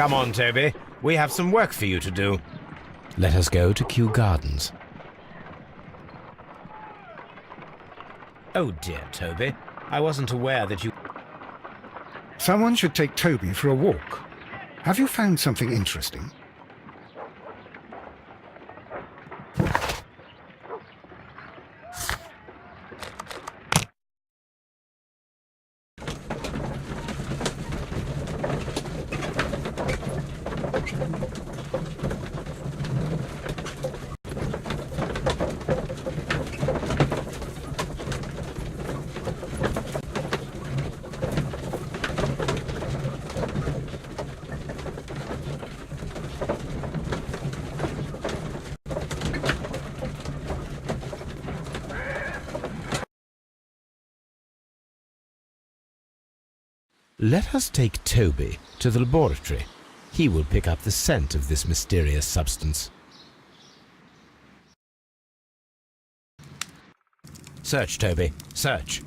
Come on, Toby. We have some work for you to do. Let us go to Kyu-Gardens. Oh dear, Toby. I wasn't aware that you... Someone should take Toby for a walk. Have you found something interesting? Let us take Toby to the laboratory. He will pick up the scent of this mysterious substance. Search, Toby. Search.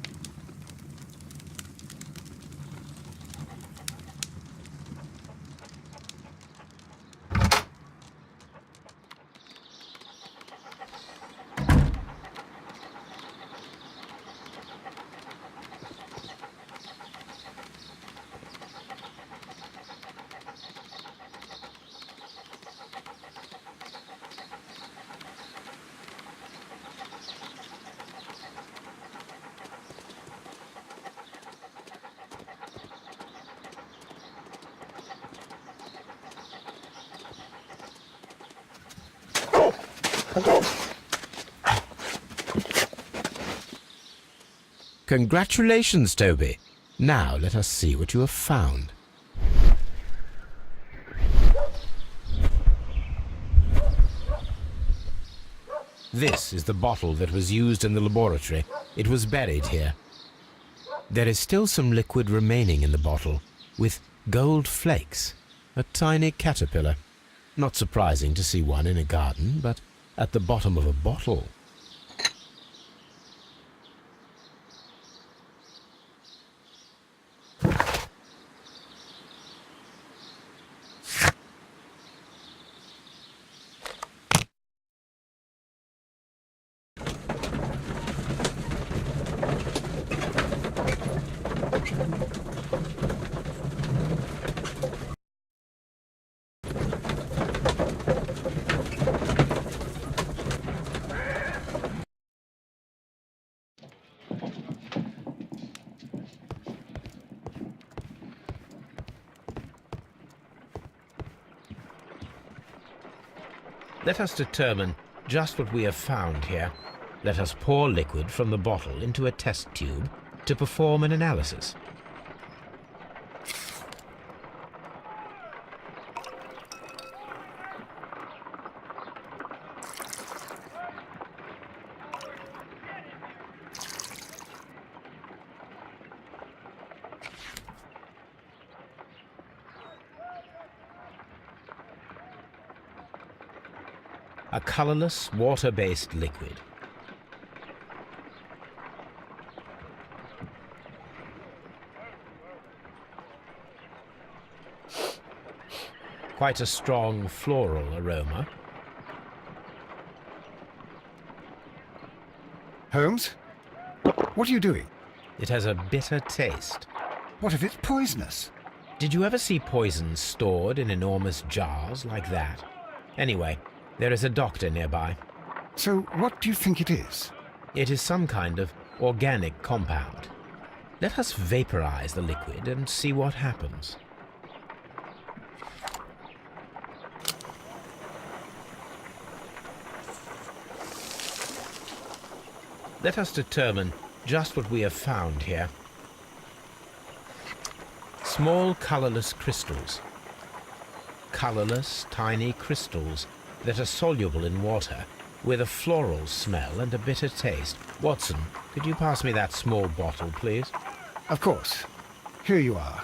Congratulations, Toby. Now let us see what you have found. This is the bottle that was used in the laboratory. It was buried here. There is still some liquid remaining in the bottle, with gold flakes, a tiny caterpillar. Not surprising to see one in a garden, but at the bottom of a bottle. Let us determine just what we have found here. Let us pour liquid from the bottle into a test tube to perform an analysis. A colorless, water-based liquid. Quite a strong floral aroma. Holmes? What are you doing? It has a bitter taste. What if it's poisonous? Did you ever see poison stored in enormous jars like that? Anyway, there is a doctor nearby. So what do you think it is? It is some kind of organic compound. Let us vaporize the liquid and see what happens. Let us determine just what we have found here. Small colorless crystals. Colorless, tiny crystals that are soluble in water, with a floral smell and a bitter taste. Watson, could you pass me that small bottle, please? Of course. Here you are.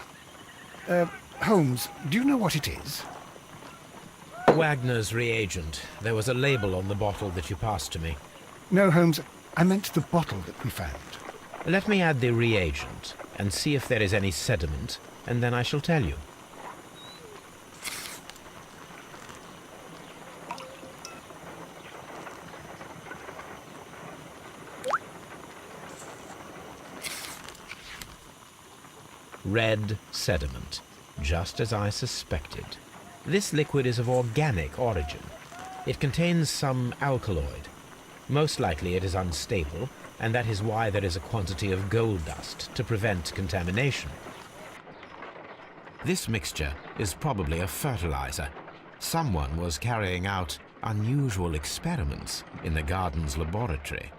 Holmes, do you know what it is? Wagner's reagent. There was a label on the bottle that you passed to me. No, Holmes, I meant the bottle that we found. Let me add the reagent and see if there is any sediment, and then I shall tell you. red sediment, just as I suspected. This liquid is of organic origin. It contains some alkaloid. Most likely it is unstable, and that is why there is a quantity of gold dust to prevent contamination. This mixture is probably a fertilizer. Someone was carrying out unusual experiments in the garden's laboratory.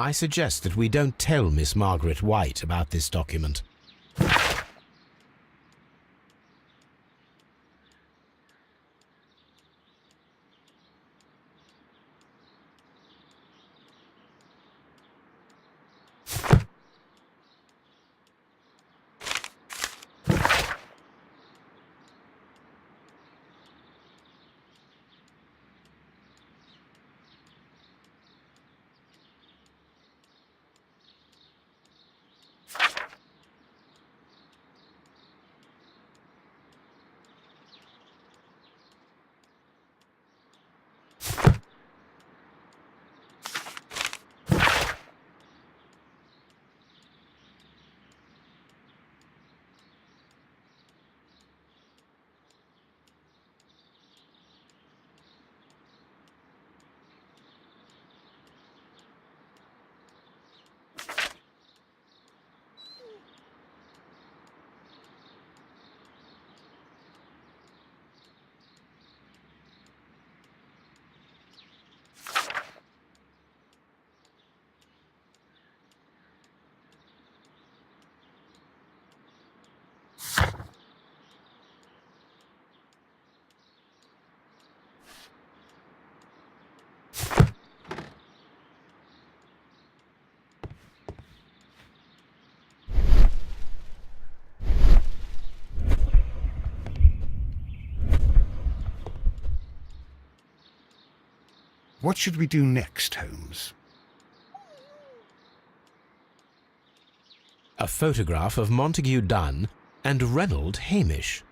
I suggest that we don't tell Miss Margaret White about this document. What should we do next, Holmes? A photograph of Montague Dunn and Reynold Hamish.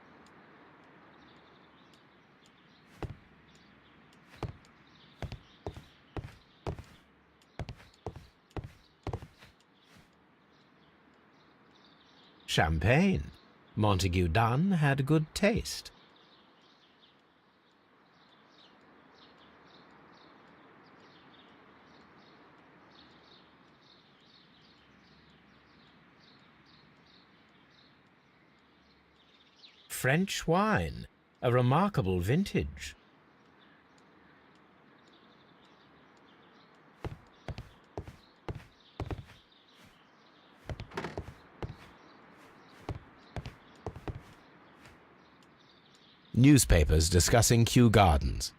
Champagne. Montague Dunn had good taste. French wine, a remarkable vintage. Newspapers discussing Kew Gardens.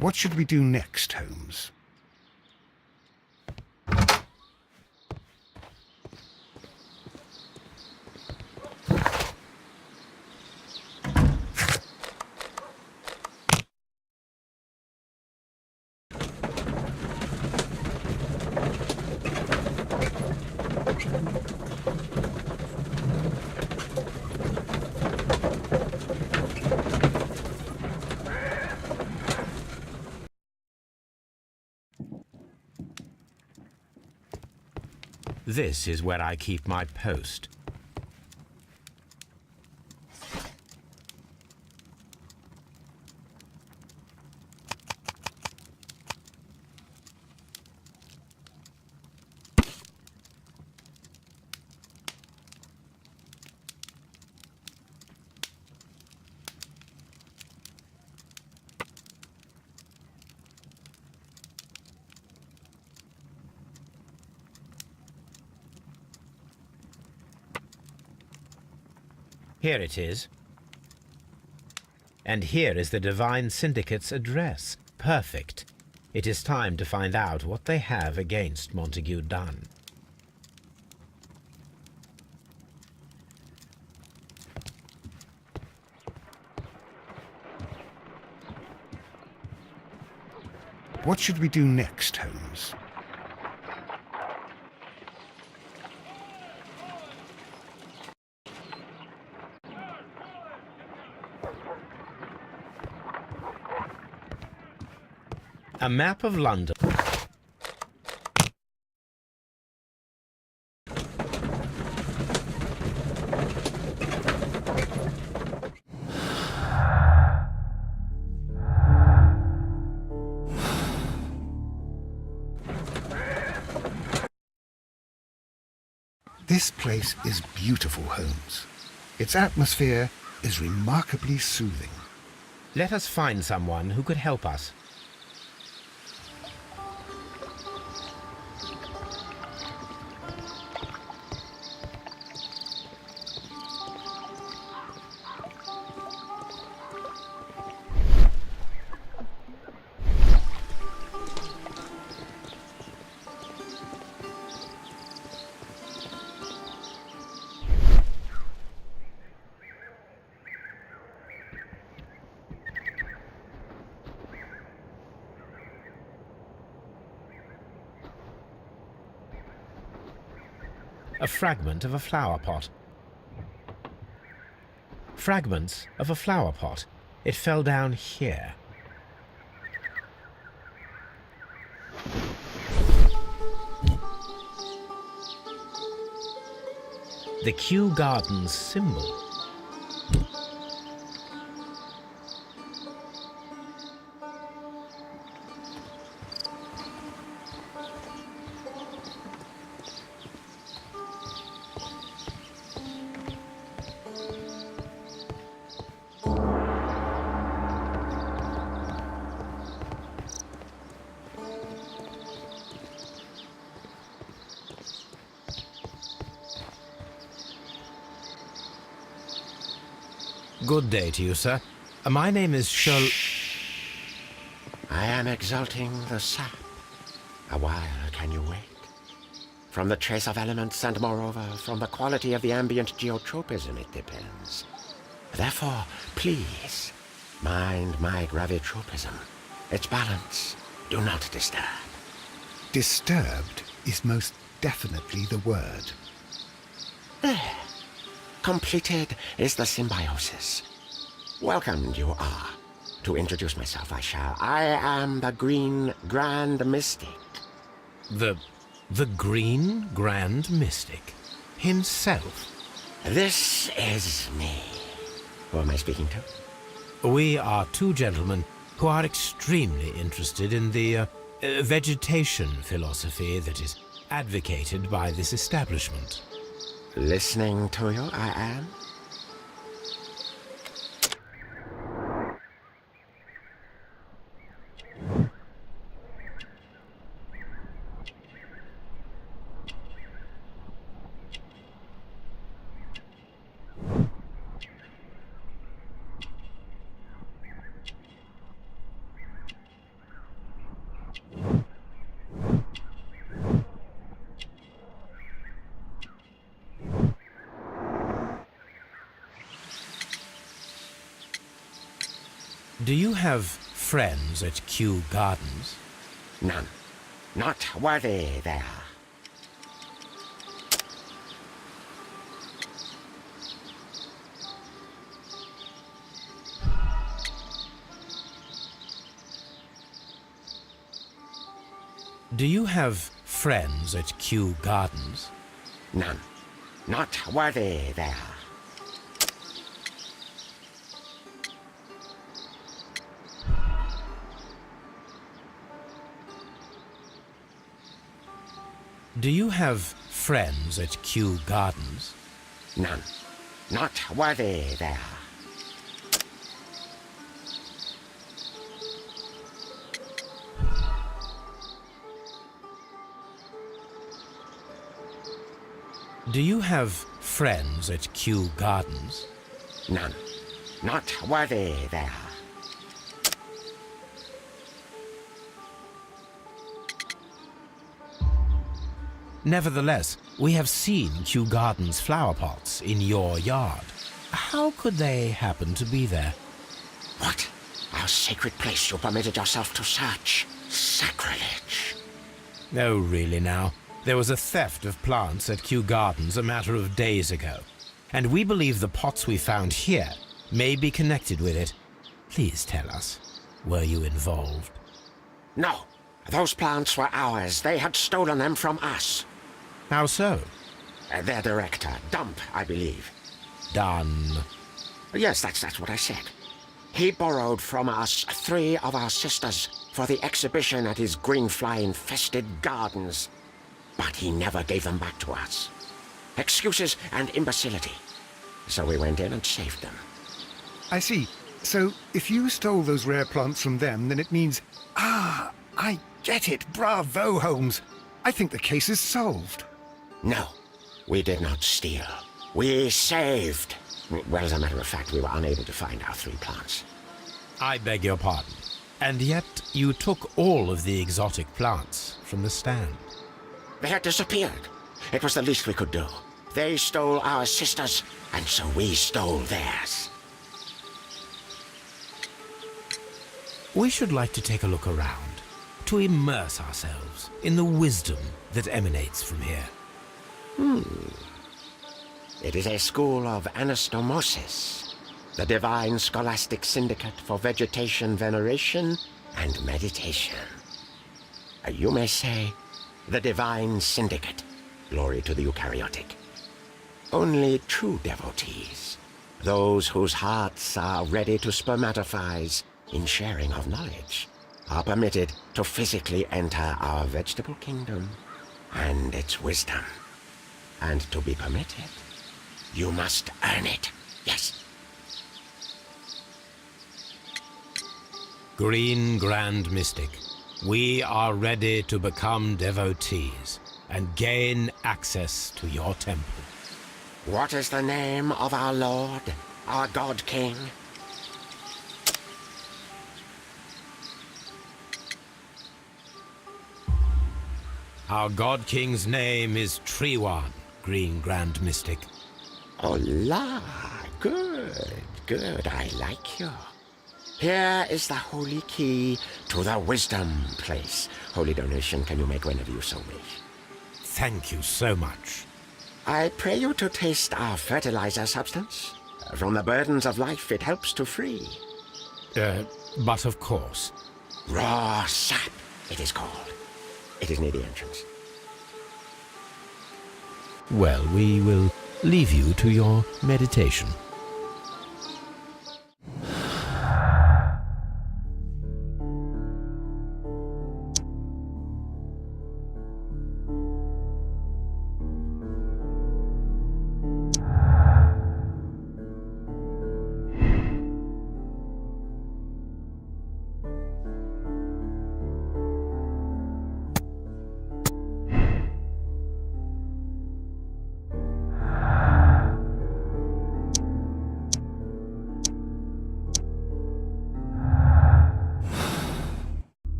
What should we do next, Holmes? This is where I keep my post. Here it is. And here is the Divine Syndicate's address. Perfect. It is time to find out what they have against Montague Dunn. What should we do next, Holmes? A map of London. This place is beautiful, Holmes. Its atmosphere is remarkably soothing. Let us find someone who could help us. A fragment of a flower pot. Fragments of a flower pot. It fell down here. The Kью-Gardens symbol. Good day to you, sir. My name is Sherlock... I am exalting the sap. A while can you wait? From the trace of elements and moreover from the quality of the ambient geotropism it depends. Therefore, please, mind my gravitropism. Its balance, do not disturb. Disturbed is most definitely the word. There. Completed is the symbiosis. Welcomed you are. To introduce myself I shall. I am the Green Grand Mystic. The Green Grand Mystic himself. This is me. Who am I speaking to? We are two gentlemen who are extremely interested in the vegetation philosophy that is advocated by this establishment. Listening to you, I am. Do you have friends at Kью-Gardens? None. Not worthy they are. Do you have friends at Kью-Gardens? None. Not worthy they are. Do you have friends at Kью-Gardens? None. Not worthy they are. Do you have friends at Kью-Gardens? None. Not worthy they are. Nevertheless, we have seen Kью-Gardens flower pots in your yard. How could they happen to be there? What? Our sacred place you permitted yourself to search? Sacrilege! Oh, really now. There was a theft of plants at Kью-Gardens a matter of days ago, and we believe the pots we found here may be connected with it. Please tell us, were you involved? No. Those plants were ours. They had stolen them from us. How so? Their director, Dump, I believe. Done. Yes, that's what I said. He borrowed from us 3 of our sisters for the exhibition at his green fly-infested gardens. But he never gave them back to us. excuses and imbecility. So we went in and saved them. I see. So, if you stole those rare plants from them, then it means... Ah, I get it. Bravo, Holmes. I think the case is solved. No, we did not steal. We saved. Well, as a matter of fact, we were unable to find our 3 plants. I beg your pardon. And yet you took all of the exotic plants from the stand. They had disappeared. It was the least we could do. They stole our sisters, and so we stole theirs. We should like to take a look around, to immerse ourselves in the wisdom that emanates from here. It is a school of anastomosis, the divine scholastic syndicate for vegetation veneration and meditation. You may say, the divine syndicate, glory to the eukaryotic. Only true devotees, those whose hearts are ready to spermatophize in sharing of knowledge, are permitted to physically enter our vegetable kingdom and its wisdom. And to be permitted, you must earn it. Yes. Green Grand Mystic, we are ready to become devotees and gain access to your temple. What is the name of our Lord, our God King? Our God King's name is Treewan, Green Grand Mystic. Oh la, good, good, I like you. Here is the holy key to the wisdom place. Holy donation can you make whenever you so wish. Thank you so much. I pray you to taste our fertilizer substance. From the burdens of life it helps to free. But of course. Raw sap, it is called. It is near the entrance. Well, we will leave you to your meditation.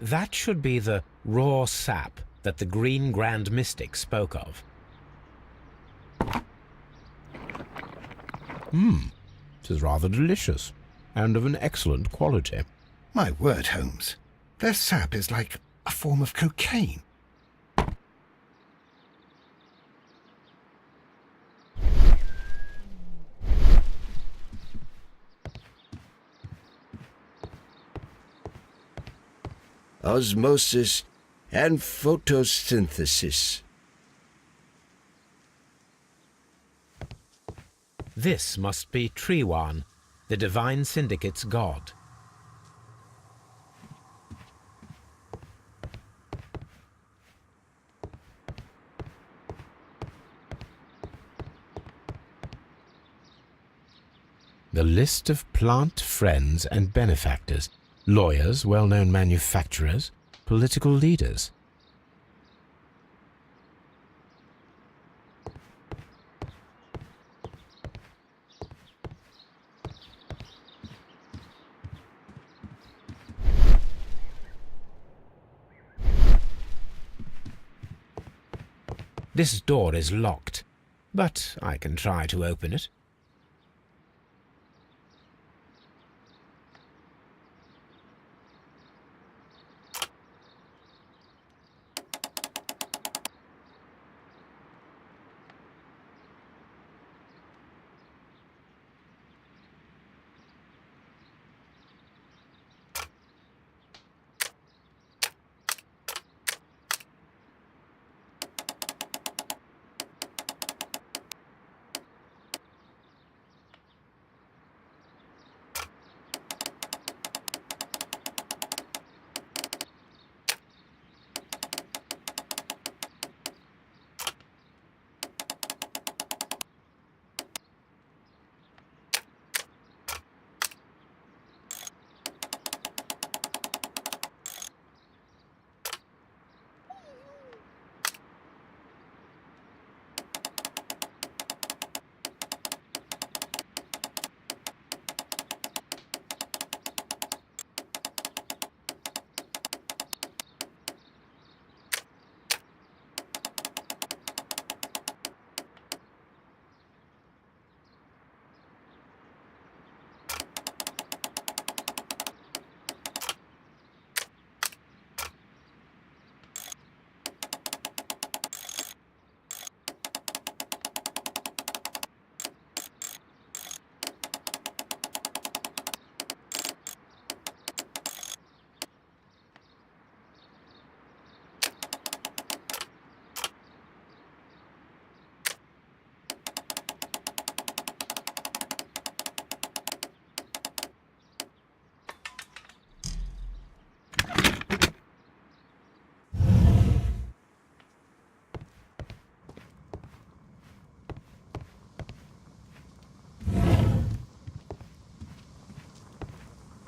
That should be the raw sap that the Green Grand Mystic spoke of. It is rather delicious, and of an excellent quality. My word, Holmes. Their sap is like a form of cocaine. Osmosis and photosynthesis. This must be Treewan, the Divine Syndicate's god. The list of plant friends and benefactors, lawyers, well-known manufacturers, political leaders. This door is locked, but I can try to open it.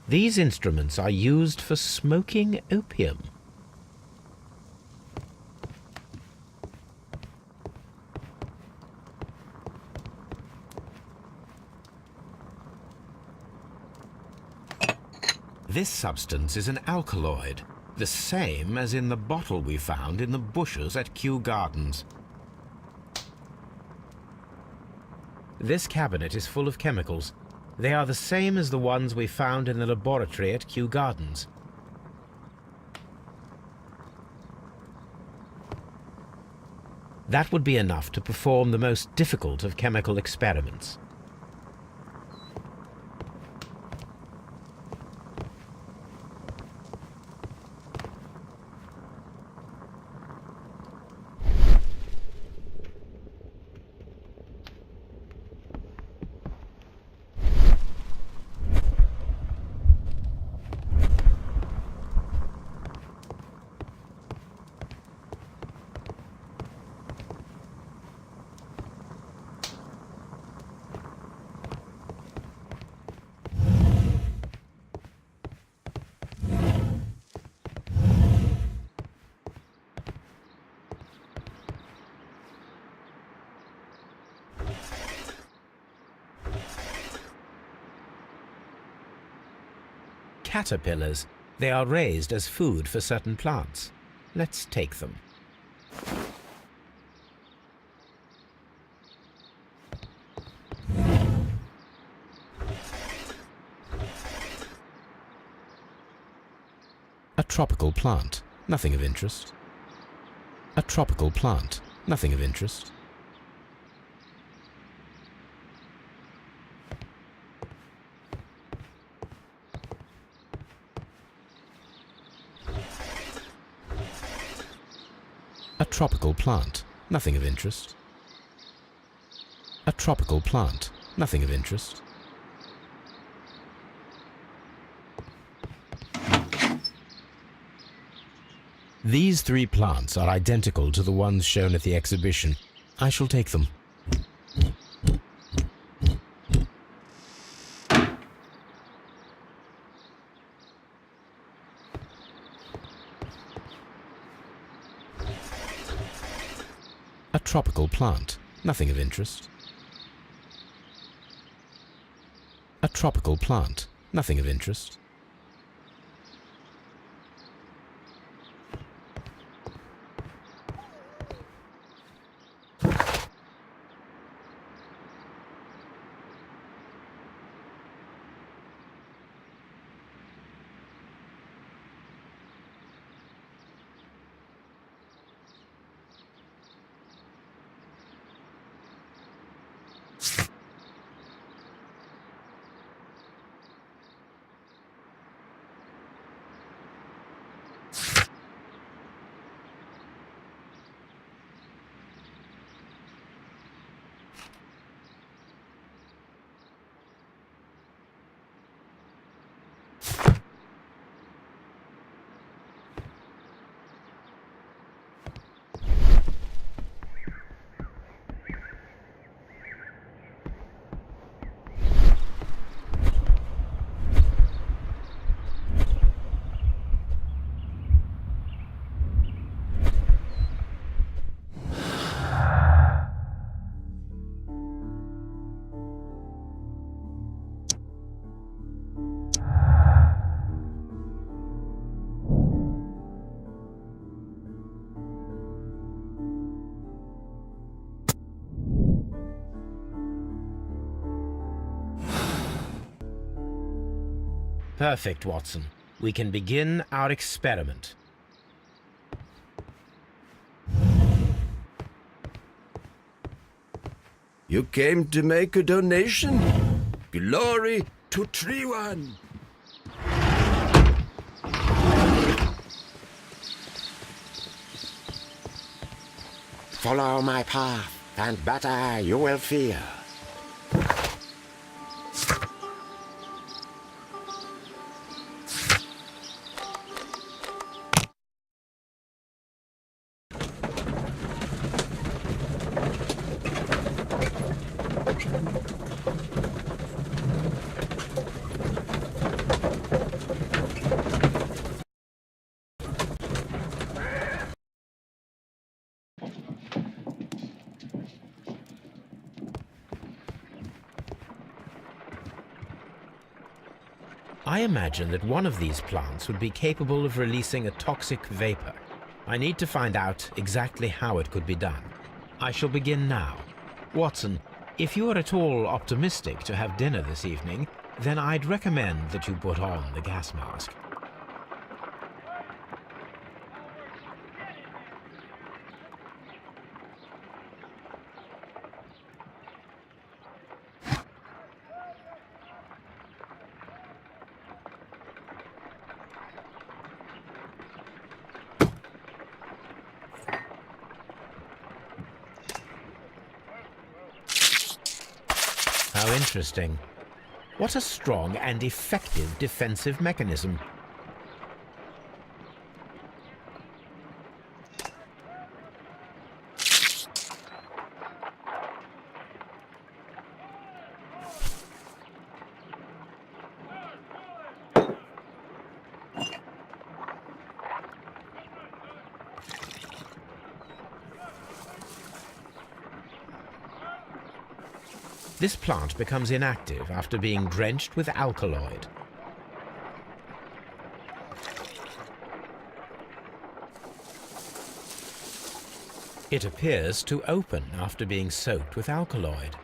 These instruments are used for smoking opium. This substance is an alkaloid, the same as in the bottle we found in the bushes at Kью-Гарденс. This cabinet is full of chemicals. They are the same as the ones we found in the laboratory at Kью-Гарденс. That would be enough to perform the most difficult of chemical experiments. Caterpillars. They are raised as food for certain plants. Let's take them. A tropical plant. Nothing of interest. A tropical plant. Nothing of interest. A tropical plant. Nothing of interest. A tropical plant. Nothing of interest. These three plants are identical to the ones shown at the exhibition. I shall take them. A tropical plant. Nothing of interest. A tropical plant. Nothing of interest. Perfect, Watson. We can begin our experiment. You came to make a donation? Glory to Tree One! Follow my path, and better you will feel. I imagine that one of these plants would be capable of releasing a toxic vapor. I need to find out exactly how it could be done. I shall begin now. Watson, if you are at all optimistic to have dinner this evening, then I'd recommend that you put on the gas mask. How interesting. What a strong and effective defensive mechanism. This plant becomes inactive after being drenched with alkaloid. It appears to open after being soaked with alkaloid.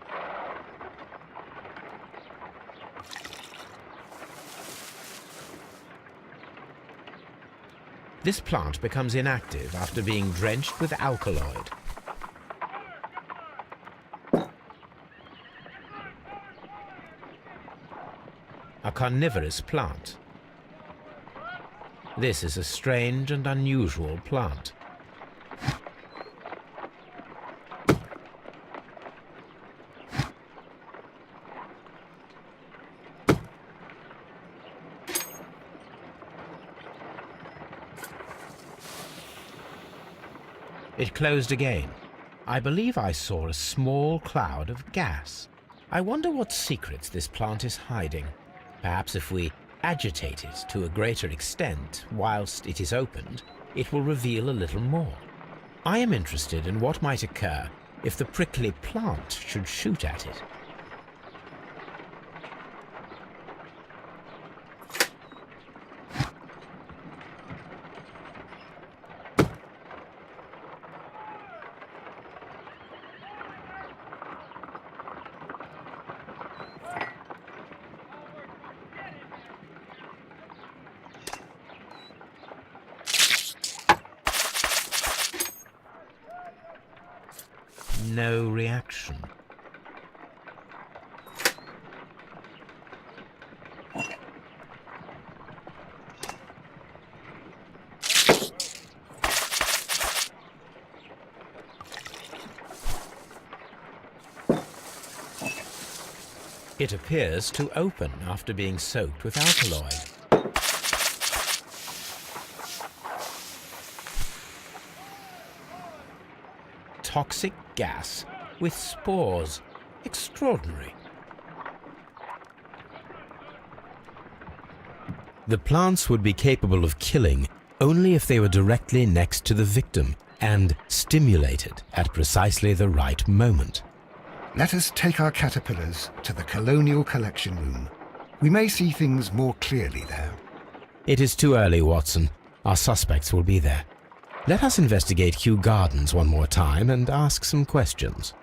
This plant becomes inactive after being drenched with alkaloid. A carnivorous plant. This is a strange and unusual plant. It closed again. I believe I saw a small cloud of gas. I wonder what secrets this plant is hiding. Perhaps if we agitate it to a greater extent whilst it is opened, it will reveal a little more. I am interested in what might occur if the prickly plant should shoot at it. No reaction. It appears to open after being soaked with alkaloid. Toxic gas with spores. Extraordinary. The plants would be capable of killing only if they were directly next to the victim and stimulated at precisely the right moment. Let us take our caterpillars to the Colonial Collection Room. We may see things more clearly there. It is too early, Watson. Our suspects will be there. Let us investigate Kью-Гарденс one more time and ask some questions.